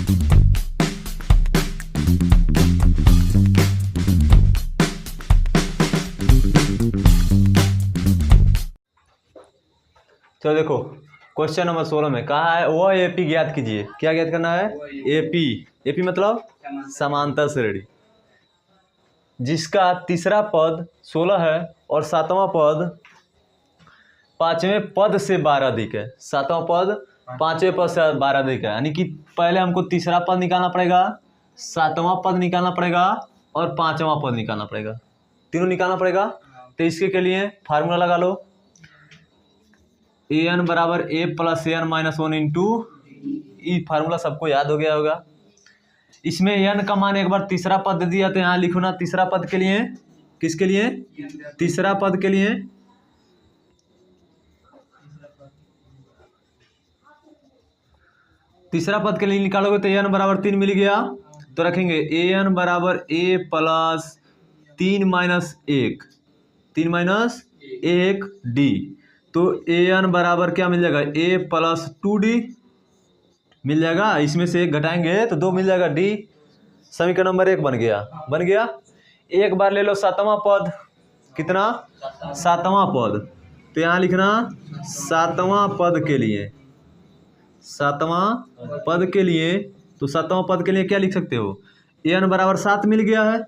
चलो देखो question number 16 में कहा है वह एपी ज्ञात कीजिए। क्या ज्ञात करना है? एपी। एपी मतलब समांतर श्रेणी, जिसका तीसरा पद 16 है और सातवां पद पांचवें पद से 12 अधिक है। सातवां पद पांचवें पद से 12 अधिक है, यानी कि पहले हमको तीसरा पद निकालना पड़ेगा, सातवां पद निकालना पड़ेगा और पांचवां पद निकालना पड़ेगा, तीनों निकालना पड़ेगा। तो इसके के लिए फार्मूला लगा लो, ए एन बराबर ए plus A N minus 1 into, ये फार्मूला सबको याद हो गया होगा। इसमें एन का मान एक बार तीसरा पद दे दिया तो यहाँ लिखो ना तीसरा पद के लिए, किसके लिए? तीसरा पद के लिए तीसरा पद के लिए निकालोगे तो एन बराबर 3 मिल गया, तो रखेंगे ए एन बराबर ए प्लस 3 माइनस 1, 3 माइनस 1 डी। तो ए एन बराबर क्या मिल जाएगा? ए प्लस 2d मिल जाएगा। इसमें से एक घटाएंगे तो 2 मिल जाएगा डी। समीकरण नंबर 1 बन गया, बन गया। एक बार ले लो सातवां पद, कितना? सातवां पद। तो यहाँ लिखना सातवां पद के लिए, सातवां पद के लिए, तो सातवां पद के लिए क्या लिख सकते हो? ए एन बराबर 7 मिल गया है,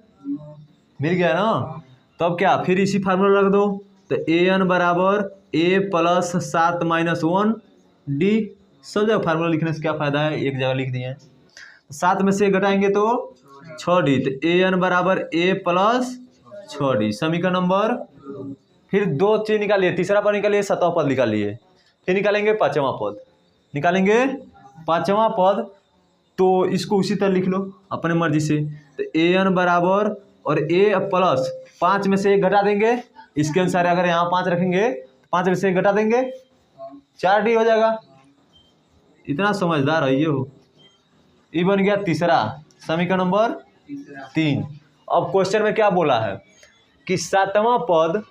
मिल गया ना। तो अब क्या, फिर इसी फार्मूला रख दो, तो ए एन बराबर ए प्लस 7 माइनस 1 डी। सब जगह फार्मूला लिखने से क्या फायदा है, एक जगह लिख दिए। 7 में से घटाएंगे तो 6d, तो ए एन बराबर ए प्लस 6d। समीकरण नंबर, फिर 2 चीज निकालिए, तीसरा पद निकालिए, सातवां पद निकालिए, फिर निकालेंगे पांचवां पद, निकालेंगे पांचवां पद। तो इसको उसी तरह लिख लो अपने मर्जी से। तो ए एन बराबर और ए प्लस 5 में से 1 घटा देंगे, इसके अनुसार अगर यहाँ 5 रखेंगे तो 5 में से 1 घटा देंगे, 4d हो जाएगा। इतना समझदार है ये हो। ये बन गया तीसरा, समीकरण नंबर 3। अब क्वेश्चन में क्या बोला है कि सातवां पद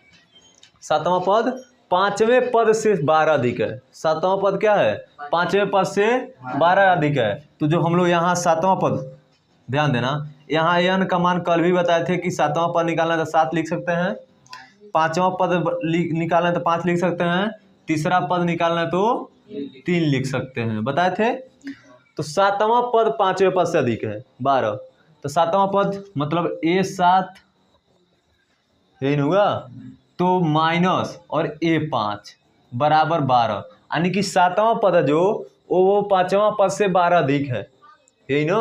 पांचवें पद से 12 अधिक है। सातवां पद क्या है? पांचवें पद से 12 अधिक है। तो जो हम लोग यहाँ सातवां पद, ध्यान देना, यहाँ एन का मान कल भी बताए थे कि सातवां पद निकालना है तो 7 लिख सकते हैं, पांचवां पद निकालना है तो 5 लिख सकते हैं, तीसरा पद निकालना है तो 3 लिख सकते हैं, बताए थे। तो सातवां पद पांचवें पद से अधिक है 12, तो सातवां पद मतलब A7, यही नहीं होगा, तो माइनस और A5 बराबर 12, यानी कि सातवां पद है जो वो पांचवां पद से 12 अधिक है, यही ना।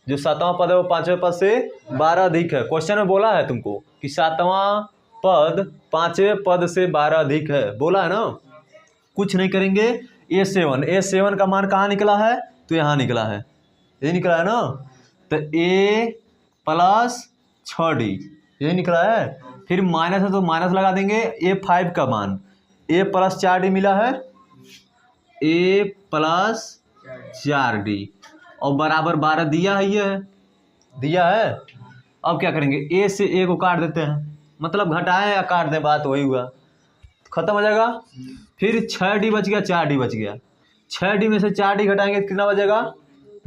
जो सातवां पद है वो पांचवें पद से 12 अधिक है। क्वेश्चन में बोला है तुमको कि सातवां पद पांचवें पद से 12 अधिक है, बोला है ना। कुछ नहीं करेंगे, A7 का मान कहाँ निकला है? तो यहाँ निकला है, यही निकला है ना। तो A प्लस 6d यही निकला है। फिर माइनस है तो माइनस लगा देंगे, A5 का मान A प्लस 4d मिला है, A प्लस 4d और बराबर 12 दिया है, ये है, दिया है। अब क्या करेंगे, A से A को काट देते हैं, मतलब घटाएं या काट दें, बात वही हुआ, खत्म हो जाएगा। फिर 6d बच गया, 4d बच गया, 6d में से 4d घटाएंगे कितना बचेगा?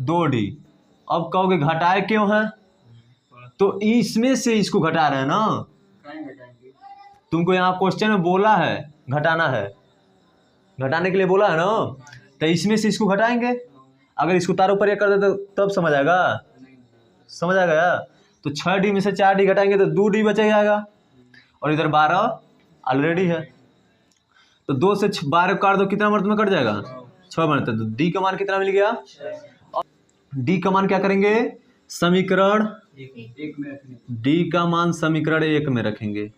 2d। अब कहोगे घटाए क्यों है? तो इसमें से इसको घटा रहे हैं ना, तुमको यहाँ क्वेश्चन में बोला है घटाना है, घटाने के लिए बोला है ना, तो इसमें से इसको घटाएंगे। अगर इसको तार ऊपर कर दे तो तब समझ आएगा, समझ आ गया। तो 6d में से 4d घटाएंगे तो 2d बच जाएगा, और इधर 12 ऑलरेडी है, तो 2 से 12 काट दो, कितना मर्द में कट जाएगा? 6 बनता है। तो d का मान कितना मिल गया? और d का मान क्या करेंगे? समीकरण d का मान समीकरण 1 में रखेंगे।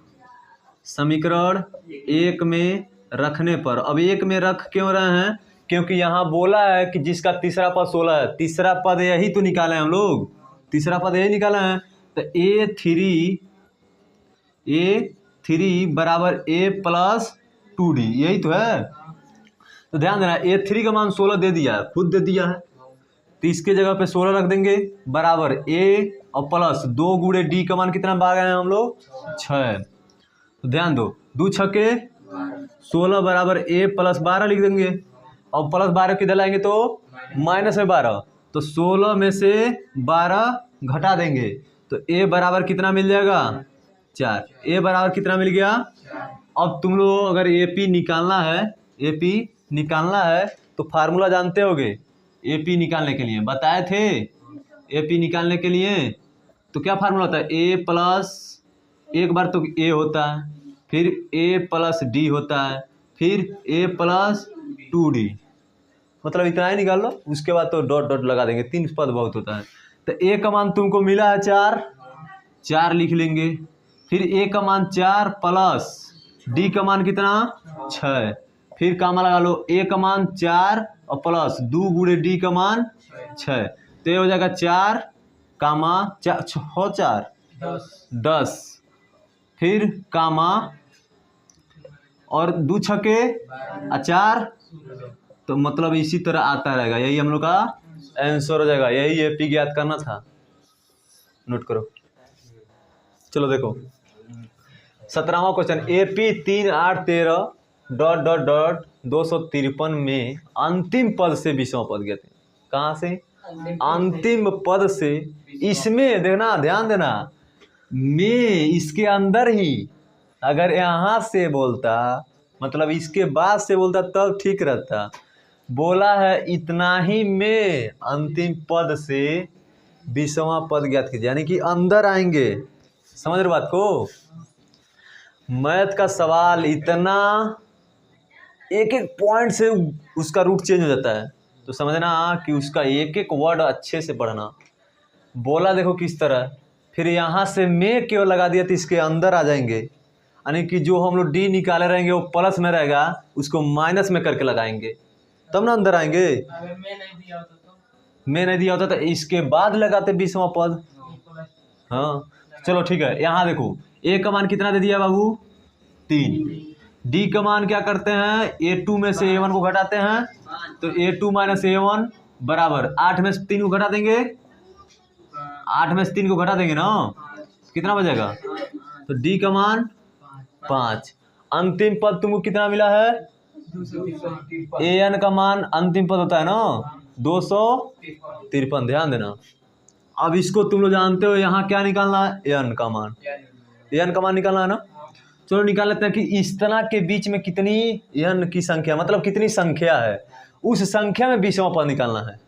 समीकरण 1 में रखने पर, अब 1 में रख क्यों रहे हैं? क्योंकि यहाँ बोला है कि जिसका तीसरा पद 16 है, तीसरा पद यही तो निकाले हैं हम लोग, तीसरा पद यही निकाला है। तो A3 बराबर A प्लस 2d, यही तो है। तो ध्यान देना, A3 का मान 16 दे दिया है, खुद दे दिया है, तो इसके जगह पे 16 रख देंगे, बराबर A और प्लस 2 गुणे d का मान कितना पा गए हैं हम लोग? 6। तो ध्यान दो, 2 छक्के 16 बराबर A प्लस 12 लिख देंगे, और प्लस 12 किधर लाएंगे तो माइनस में 12, तो 16 में से 12 घटा देंगे तो ए बराबर कितना मिल जाएगा 4। ए बराबर कितना मिल गया। अब तुम लोग अगर AP निकालना है, AP निकालना है तो फार्मूला जानते होगे। AP निकालने के लिए बताए थे, AP निकालने के लिए तो क्या फार्मूला होता है, A प्लस एक बार तो A होता है, फिर A प्लस D होता है, फिर A प्लस 2D, मतलब इतना ही निकाल लो। उसके बाद तो डॉट डॉट लगा देंगे, 3 पद बहुत होता है। तो A का मान तुमको मिला है 4 लिख लेंगे। फिर A का मान 4 प्लस D का मान कितना 6, फिर कामा लगा लो। A का मान 4 और प्लस 2 गुणे D का मान 6, तो ये हो जाएगा 4 कामा 4 10, फिर कामा और 2 छके 4, तो मतलब इसी तरह आता रहेगा। यही हम लोग का आंसर हो जाएगा। यही AP ज्ञात करना था, नोट करो। चलो देखो 17वां question, AP 3 8 13 dot dot dot 253 में अंतिम पद से 20वां पद ज्ञात है। कहाँ से, अंतिम पद से। इसमें देखना, ध्यान देना, में इसके अंदर ही अगर यहाँ से बोलता, मतलब इसके बाद से बोलता तब ठीक रहता। बोला है इतना ही में अंतिम पद से 20वां पद ज्ञात कीजिए, यानी कि अंदर आएंगे। समझ रहे बात को। मैथ का सवाल इतना एक एक पॉइंट से उसका रूट चेंज हो जाता है, तो समझना कि उसका एक एक वर्ड अच्छे से पढ़ना। बोला देखो किस तरह, फिर यहाँ से में क्यों लगा दिया तो इसके अंदर आ जाएंगे, यानी कि जो हम लोग D निकाले रहेंगे वो प्लस में रहेगा, उसको माइनस में करके लगाएंगे तब ना अंदर आएंगे। में नहीं दिया होता तो इसके बाद लगाते 20वां पद। हाँ चलो ठीक है। यहाँ देखो A का मान कितना दे दिया बाबू 3, D का मान क्या करते हैं, A2 में से A1 को घटाते हैं, तो A2 माइनस A1 बराबर 8 में से 3 को घटा देंगे, 8 में से 3 को घटा देंगे ना, कितना बचेगा, तो D का मान 5। अंतिम पद तुमको कितना मिला है, AN का मान अंतिम पद होता है ना 253। ध्यान देना। अब इसको तुम लोग जानते हो, यहाँ क्या निकालना है, AN का मान, AN का मान निकालना है ना। चलो निकाल लेते हैं कि इस तरह के बीच में कितनी n की संख्या, मतलब कितनी संख्या है, उस संख्या में 20वां पद निकालना है।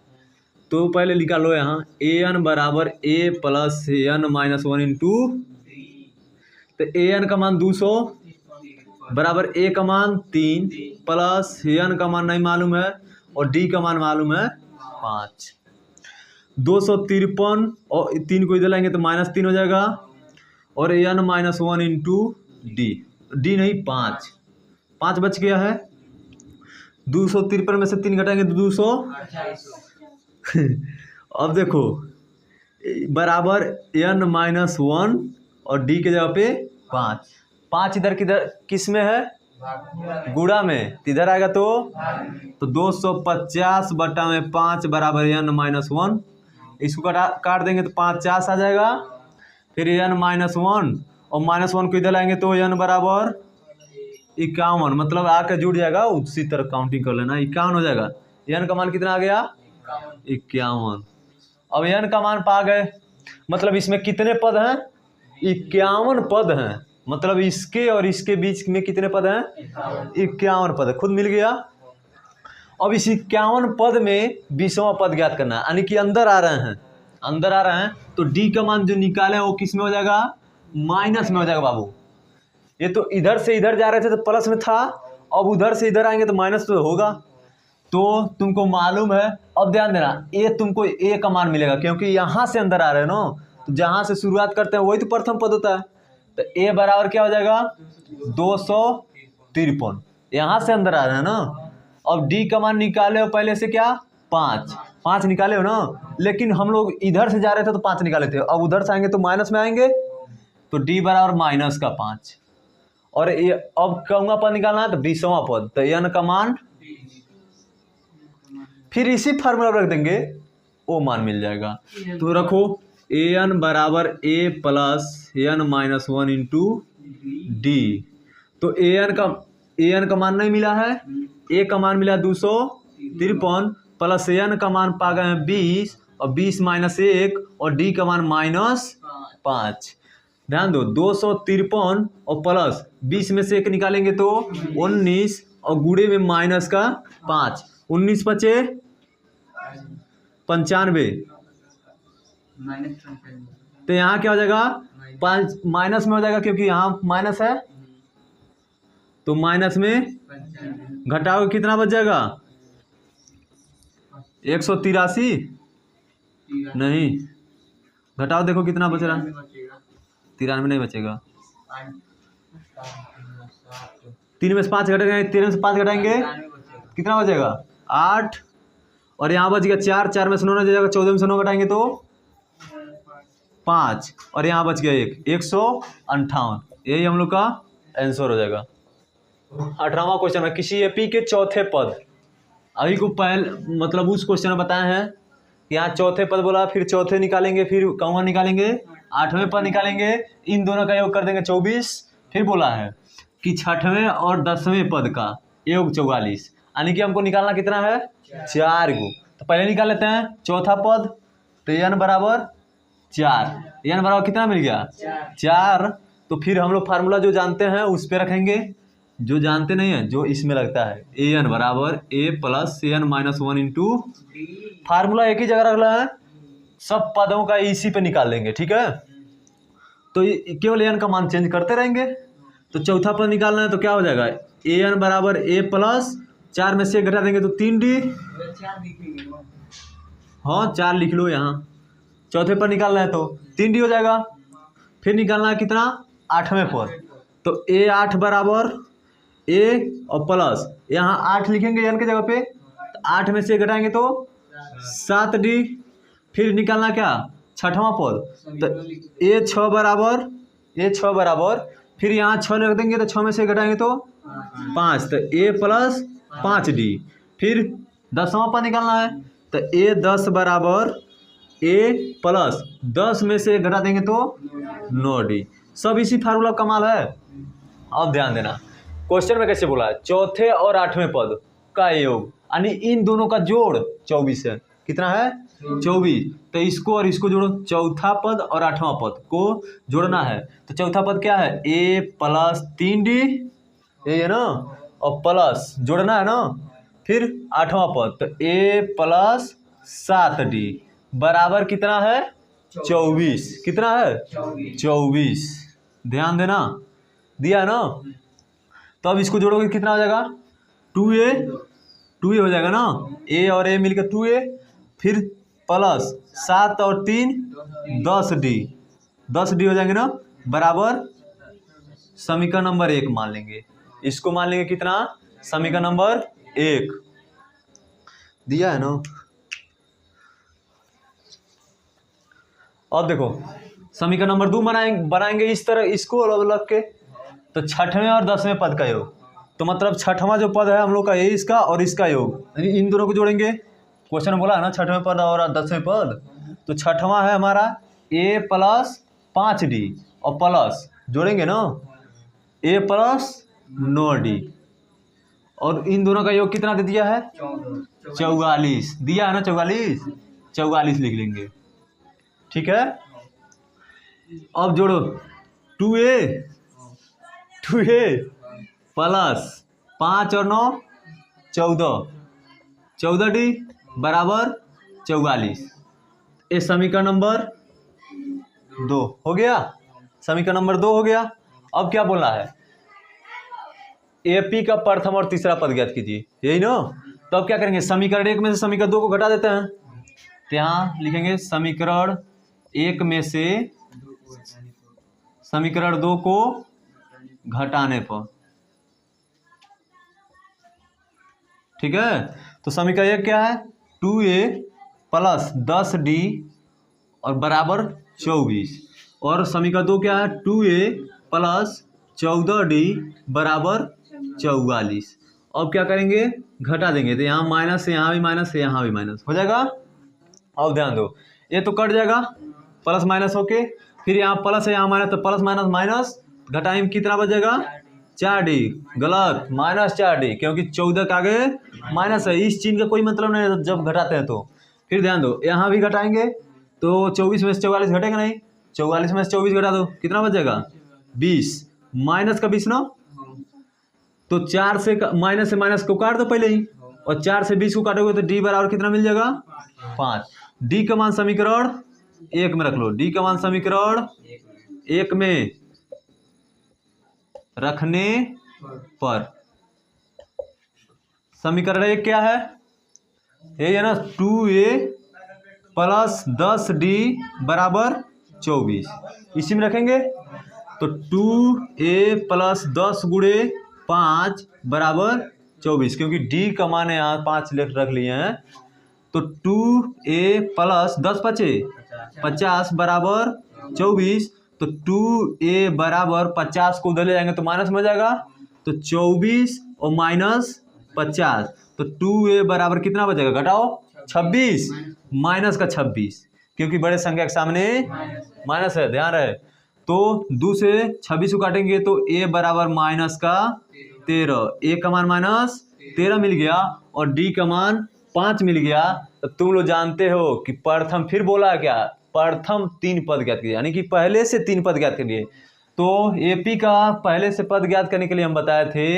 तो पहले निकालो यहाँ AN बराबर A plus n minus 1 into, तो AN का मान 200 बराबर A का मान 3 प्लस n का मान नहीं मालूम है और D का मान मालूम है 5। 253 और 3 को इधर लाएंगे तो -3 हो जाएगा, और n माइनस 1 इंटू D नहीं 5 बच गया है। 253 में से 3 घटाएंगे तो 200। अब देखो बराबर n माइनस 1 और D के जगह पे 5 इधर किधर किस में है, गुणा में, इधर आएगा तो 250 बटा में 5 बराबर n माइनस 1। इसको काट देंगे तो 5 4 आ जाएगा, फिर n माइनस 1 और -1 को इधर लाएंगे तो n बराबर 51, मतलब आकर जुड़ जाएगा। उसी तरह काउंटिंग कर लेना, 51 हो जाएगा। n का मान कितना आ गया 51। अब n का मान पा गए, मतलब इसमें कितने पद हैं, 51 पद हैं, मतलब इसके और इसके बीच में कितने पद हैं, 51 पद, खुद मिल गया। अब इस 51 पद में 20वां पद ज्ञात करना है, यानी कि अंदर आ रहे हैं, अंदर आ रहे हैं, तो D का मान जो निकाले वो किस में हो जाएगा, माइनस में हो जाएगा बाबू। ये तो इधर से इधर जा रहे थे तो प्लस में था, अब उधर से इधर आएंगे तो माइनस तो होगा। तो तुमको मालूम है, अब ध्यान देना, ये तुमको A का मान मिलेगा क्योंकि यहाँ से अंदर आ रहे हैं ना, तो जहाँ से शुरुआत करते हैं वही तो प्रथम पद होता है। तो A बराबर क्या हो जाएगा 253, यहाँ से अंदर आ रहे हैं ना। अब D का मान निकाले हो पहले से क्या 5 निकाले हो ना, लेकिन हम लोग इधर से जा रहे थे तो 5 निकाले थे, अब उधर से आएंगे तो माइनस में आएंगे, तो D बराबर माइनस का 5। और ये अब कहूँगा पद निकालना है तो 20वां पद, तो n का मान, फिर इसी फार्मूला रख देंगे वो मान मिल जाएगा। तो रखो an बराबर A plus n minus 1 into D। तो an का मान नहीं मिला है, A का मान मिला 253 प्लस n का मान पा गए हैं 20, और 20 माइनस 1 और डी का मान -5। ध्यान दो 253 और प्लस 20 में से 1 निकालेंगे तो 19 और गुणे में माइनस का 5, 19 बचे 95। तो यहाँ क्या हो जाएगा 5 माइनस में हो जाएगा क्योंकि यहाँ माइनस है, तो माइनस में घटाओगे कितना बच जाएगा 183। नहीं घटाओ देखो कितना बच रहा है, 93 नहीं बचेगा। 3 में से 5 घटाएंगे, 13 में से 5 घटाएंगे कितना बचेगा 8, और यहाँ बच गया 4, 4 में से 9 जाएगा, 14 में से 9 घटाएंगे तो 5, और यहाँ बच गया 158। यही हम लोग का आंसर हो जाएगा। 18वां क्वेश्चन है किसी एपी के चौथे पद, अभी को पहले मतलब उस क्वेश्चन में बताए हैं कि यहाँ चौथे पद बोला, फिर चौथे निकालेंगे, फिर कौन निकालेंगे 8वें पद निकालेंगे, इन दोनों का योग कर देंगे 24। फिर बोला है कि 6वें और 10वें पद का योग 44, यानी कि हमको निकालना कितना है 4 गो। तो पहले निकाल लेते हैं चौथा पद, तो n बराबर 4, n बराबर कितना मिल गया 4। तो फिर हम लोग फार्मूला जो जानते हैं उस पर रखेंगे, जो जानते नहीं है जो इसमें लगता है an बराबर a plus n minus 1 into, formula एक ही जगह रख रहा है, सब पदों का इसी पे निकाल लेंगे। ठीक है, तो केवल n का मान चेंज करते रहेंगे। तो चौथा पद निकालना है तो क्या हो जाएगा an बराबर a प्लस 4 में से घटा देंगे तो 3d, हाँ 4 लिख लो यहाँ, चौथे पर निकालना है तो 3d हो जाएगा। फिर निकालना है कितना 8वें पर, तो a8 बराबर a और प्लस यहाँ 8 लिखेंगे n के जगह पे, तो 8 में से घटाएंगे तो 7d। फिर निकालना क्या 6वां पद, तो a6 बराबर फिर यहाँ 6 रख देंगे तो 6 में से घटाएंगे तो 5, तो a प्लस 5d। फिर 10वां पद निकालना है, तो a10 बराबर a प्लस 10 में से घटा देंगे तो 9d। सब इसी फार्मूला का कमाल है। अब ध्यान देना क्वेश्चन में कैसे बोला है, चौथे और 8वें पद का योग, यानी इन दोनों का जोड़ 24 है। कितना है 24, तो इसको और इसको जोड़ो, चौथा पद और 8वां पद को जोड़ना है। तो चौथा पद क्या है a प्लस 3d, ये है ना, और प्लस जोड़ना है ना। फिर 8वां पद तो a प्लस 7d बराबर कितना है 24, कितना है 24। ध्यान देना दिया है ना। तो अब इसको जोड़ोगे कितना हो जाएगा 2a हो जाएगा ना, a और a मिलकर 2a, फिर प्लस 7 और 3 10d हो जाएंगे ना, बराबर समीकरण नंबर 1 मान लेंगे। इसको मान लेंगे कितना समीकरण नंबर 1 दिया है ना। अब देखो समीकरण नंबर 2 बनाएंगे इस तरह, इसको अलग अलग के। तो 6वें और 10वें पद का योग, तो मतलब 6वां जो पद है हम लोग का ये इसका और इसका योग, इन दोनों को जोड़ेंगे। क्वेश्चन बोला है ना 6वें पद और 10वें पद, तो 6वां है हमारा a प्लस 5d और प्लस जोड़ेंगे ना a प्लस 9d, और इन दोनों का योग कितना दे दिया है 44 दिया है ना, 44 लिख लेंगे। ठीक है, अब जोड़ो 2a प्लस 5 और 9 14d बराबर 44। ये समीकरण नंबर 2 हो गया, समीकरण नंबर 2 हो गया। अब क्या बोलना है एपी का प्रथम और तीसरा पद ज्ञात कीजिए, यही ना। तो अब क्या करेंगे समीकरण 1 में से समीकरण 2 को घटा देते हैं, तो यहाँ लिखेंगे समीकरण 1 में से समीकरण 2 को घटाने पर। ठीक है, तो समीकरण 1 क्या है 2a प्लस 10d और बराबर 24, और समीकरण 2 क्या है 2a प्लस 14d बराबर 44। अब क्या करेंगे घटा देंगे, तो यहाँ माइनस है, यहाँ भी माइनस है, यहाँ भी माइनस हो जाएगा। अब ध्यान दो ये तो कट जाएगा प्लस माइनस होके, फिर यहाँ प्लस है यहाँ माइनस, तो प्लस माइनस माइनस घटाएं कितना बचेगा 4d, गलत माइनस 4d, क्योंकि 14 के आगे माइनस है, इस चिन्ह का कोई मतलब नहीं जब घटाते हैं तो। फिर ध्यान दो, यहाँ भी घटाएंगे तो 24 में से 44 घटेगा नहीं, 44 में से 24 घटा दो, कितना बचेगा 20, माइनस का 20 ना, तो 4 से माइनस को काट दो पहले ही, और 4 से 20 को काटोगे तो डी बराबर कितना मिल जाएगा 5। डी का मान समीकरण 1 में रख लो, डी का मान समीकरण 1 में रखने पर समीकरण 1 क्या है, ये है ना 2a प्लस 10d बराबर 24, इसी में रखेंगे तो 2a प्लस 10 गुणे 5 बराबर 24, क्योंकि d का मान यहाँ 5 रख लिए हैं, तो 2a प्लस 10 पचे 50 बराबर 24, तो 2a बराबर 50 को उधर ले जाएंगे तो माइनस में हो जाएगा, तो 24 और माइनस 50, तो 2a बराबर कितना बचेगा घटाओ 26, माइनस का 26, क्योंकि बड़े संख्या के सामने माइनस है, ध्यान रहे। तो 2 से 26 को काटेंगे तो a बराबर माइनस का 13, a का मान माइनस 13 मिल गया और d का मान 5 मिल गया। तो तुम लोग जानते हो कि प्रथम, फिर बोला क्या, प्रथम 3 पद ज्ञात कीजिए, यानी कि पहले से 3 पद ज्ञात करिए। तो AP का पहले से पद ज्ञात करने के लिए हम बताए थे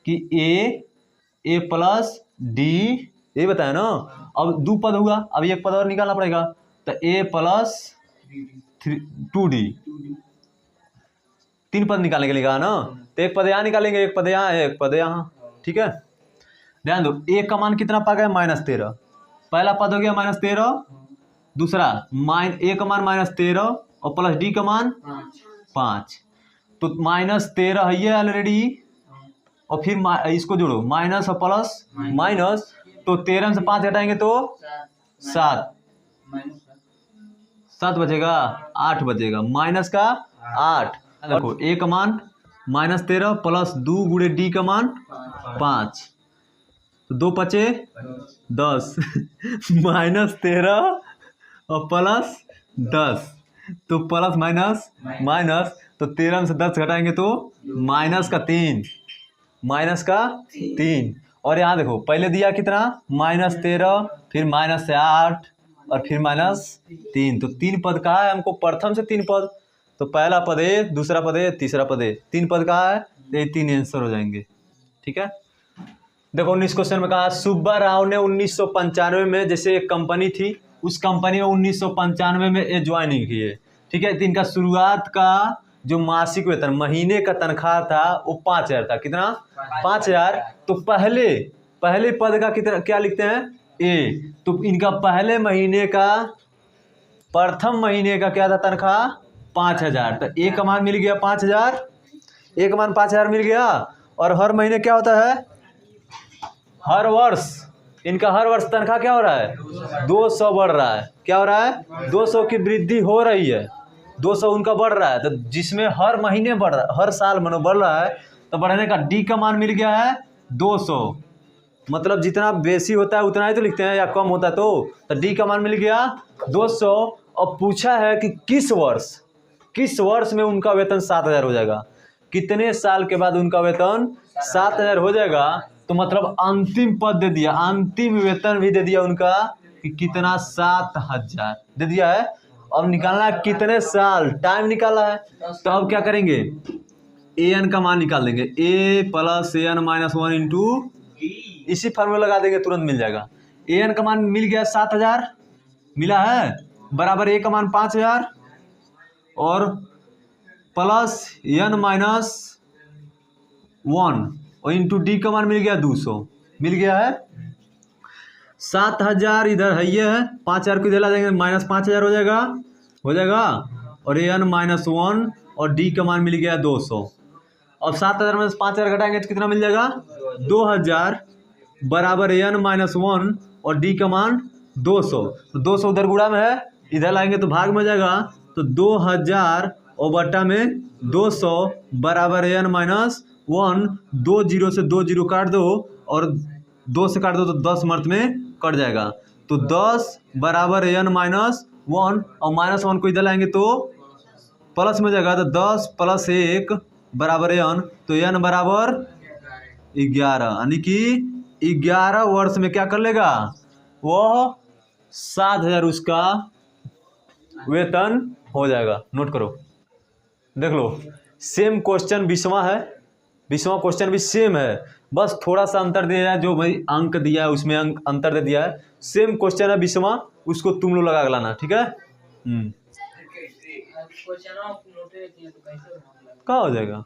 कि a प्लस d, ये बताया ना, अब 2 पद होगा, अब एक पद और निकालना पड़ेगा, तो a प्लस 2d, 3 पद निकालने के लिए कहा ना, तो एक पद यहाँ निकालेंगे, एक पद यहाँ है, एक पद यहाँ, ठीक है। ध्यान दो, a का मान कितना पा गया -13, पहला पद हो गया -13, दूसरा a का मान -13 और प्लस d का मान 5, तो -13 है ये ऑलरेडी, और फिर इसको जोड़ो माइनस और प्लस माइनस, तो 13 से 5 घटाएंगे तो 7 बचेगा, 8 बचेगा, माइनस का 8। देखो a का मान -13 प्लस 2 गुणे d का मान 5, तो 2 पचे 10 -13 और प्लस 10, तो प्लस माइनस माइनस, तो 13 से 10 घटाएंगे तो माइनस का 3, माइनस का 3, और यहाँ देखो पहले दिया कितना -13, फिर माइनस से 8 और फिर -3, तो 3 पद कहा है हमको, प्रथम से 3 पद, तो पहला पद है, दूसरा पद है, तीसरा पद है, 3 पद कहा है, तो ये 3 आंसर हो जाएंगे, ठीक है। देखो 19 क्वेश्चन में कहा सुब्बा राव ने 1995 में, जैसे एक कंपनी थी, उस कंपनी में 1995 में ये ज्वाइनिंग की है, ठीक है। तो इनका शुरुआत का जो मासिक वेतन, महीने का तनख्वाह था वो 5000 था, कितना 5000, तो पहले पद का कितना क्या लिखते हैं a, तो इनका पहले महीने का, प्रथम महीने का क्या था तनख्वाह 5000, तो a का मान मिल गया 5000, a का मान 5000 मिल गया, और हर महीने क्या होता है, हर वर्ष इनका हर वर्ष तनख्वाह क्या हो रहा है 200 बढ़ रहा है, क्या हो रहा है 200 की वृद्धि हो रही है, 200 उनका बढ़ रहा है, तो जिसमें हर महीने बढ़ रहा है, हर साल मनो बढ़ रहा है, तो बढ़ने का डी का मान मिल गया है 200, मतलब जितना बेसी होता है उतना ही तो लिखते हैं, या कम होता है तो डी का मान मिल गया 200। और पूछा है कि किस वर्ष में उनका वेतन 7000 हो जाएगा, कितने साल के बाद उनका वेतन 7000 हो जाएगा, तो मतलब अंतिम पद दे दिया, अंतिम वेतन भी दे दिया उनका कि कितना 7000 दे दिया है। अब निकालना है कितने साल, टाइम निकाला है, तो अब क्या करेंगे an का मान निकाल देंगे, a plus an minus 1 into, इसी फार्मूला लगा देंगे तुरंत मिल जाएगा। an का मान मिल गया 7000 मिला है, बराबर a का मान 5000 और प्लस n माइनस 1 और इंटू डी का मान मिल गया 200, मिल गया है 7000 इधर है, ये है 5000 को इधर ला देंगे, माइनस 5000 हो जाएगा, और an माइनस 1 और डी का मान मिल गया 200। अब 7000 में 5000 घटाएंगे तो कितना मिल जाएगा 2000, बराबर an माइनस 1 और डी का मान 200, तो 200 उधर गुणा में है, इधर लाएंगे तो भाग में हो जाएगा, तो 2000 और बट्टा में 200 बराबर an माइनस 1, 2 जीरो से 2 जीरो काट दो, और 2 से काट दो तो 10 मर्त में कट जाएगा, तो 10 बराबर an माइनस 1 और माइनस 1 को इधर लाएंगे तो प्लस में हो जाएगा, तो 10 प्लस 1 बराबर n, तो n बराबर 11, यानी कि 11 वर्ष में क्या कर लेगा वह 7,000 उसका वेतन हो जाएगा। नोट करो, देख लो, सेम क्वेश्चन 20वां है, 20वां क्वेश्चन भी सेम है, बस थोड़ा सा अंतर दिया है, जो भाई अंक दिया है उसमें अंतर दे दिया है। सेम क्वेश्चन है 20वां, उसको तुम लोग लगा के लाना, ठीक है। क्या हो जाएगा।